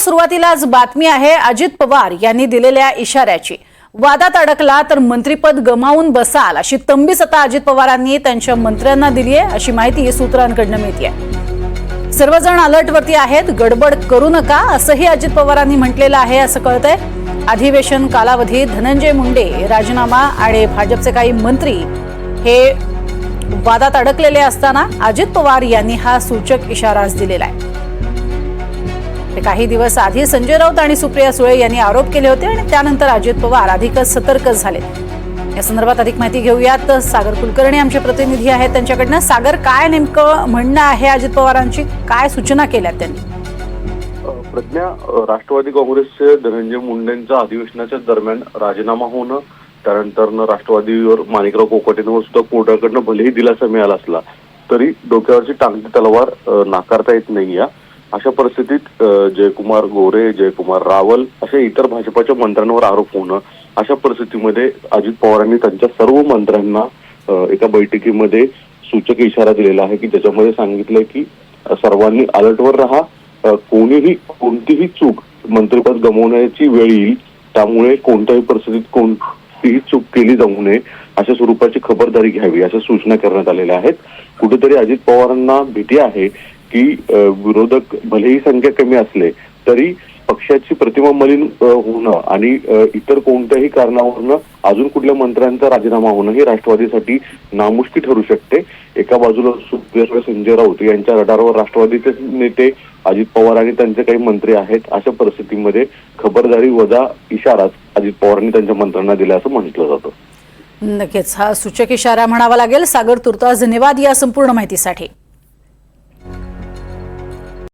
सुरुवातीलाच बातमी आहे अजित पवार यांनी दिलेल्या इशाऱ्याची। वादात अडकला तर मंत्रीपद गमावून बसाल अशी तंबीच आता अजित पवारांनी त्यांच्या मंत्र्यांना दिली आहे अशी माहिती सूत्रांकडून मिळते। सर्वजण अलर्टवरती आहेत, गडबड करू नका असंही अजित पवारांनी म्हटलेलं आहे असं कळतंय। अधिवेशन कालावधीत धनंजय मुंडे राजीनामा आणि भाजपचे काही मंत्री हे वादात अडकलेले असताना अजित पवार यांनी हा सूचक इशाराच दिलेला आहे। काही दिवस आधी संजय राऊत आणि सुप्रिया सुळे यांनी आरोप केले होते आणि त्यानंतर अजित पवार अधिकच सतर्क झाले। या संदर्भात अधिक माहिती घेऊयात। सागर कुलकर्णी आमचे प्रतिनिधी आहेत, त्यांच्याकडनं। सागर, काय नेमकं म्हणणं आहे अजित पवारांची, काय सूचना केल्या त्यांनी? प्रज्ञा, राष्ट्रवादी काँग्रेसचे धनंजय मुंडेंचा अधिवेशनाच्या दरम्यान राजीनामा होणं, त्यानंतर राष्ट्रवादीवर माणिकराव कोकाटेंवर सुद्धा कोर्टाकडनं भलेही दिलासा मिळाला असला तरी डोक्यावरची टांगती तलवार नाकारता येत नाही। अशा परिस्थितीत जयकुमार गोरे, जयकुमार रावल अशा इतर भाजपाच्या मंत्र्यांवर आरोप होणं, अशा परिस्थितीमध्ये अजित पवारांनी त्यांच्या सर्व मंत्र्यांना एका बैठकीमध्ये सूचक इशारा दिलेला आहे की ज्याच्यामध्ये सांगितलंय की सर्वांनी अलर्टवर राहा, कोणतीही चूक मंत्रिपद गमावण्याची वेळ येईल, त्यामुळे कोणत्याही परिस्थितीत कोणतीही चूक केली जाऊ नये अशा स्वरूपाची खबरदारी घ्यावी अशा सूचना करण्यात आलेल्या आहेत। कुठेतरी अजित पवारांना भीती आहे की विरोधक भलेही संख्या कमी असले तरी पक्षाची प्रतिमा मलिन होणं आणि इतर कोणत्याही कारणावरनं अजून कुठल्या मंत्र्यांचा राजीनामा होणं ही राष्ट्रवादीसाठी नामुष्की ठरू शकते। एका बाजूला सुप्रिया संजय राऊत यांच्या रडारवर राष्ट्रवादीचे नेते अजित पवार आणि त्यांचे काही मंत्री आहेत। अशा परिस्थितीमध्ये खबरदारी वजा इशाराच अजित पवारांनी त्यांच्या मंत्र्यांना दिला असं म्हटलं जातं। नक्कीच हा सूचक इशारा म्हणावा लागेल। सागर, तुर्तास धन्यवाद या संपूर्ण माहितीसाठी।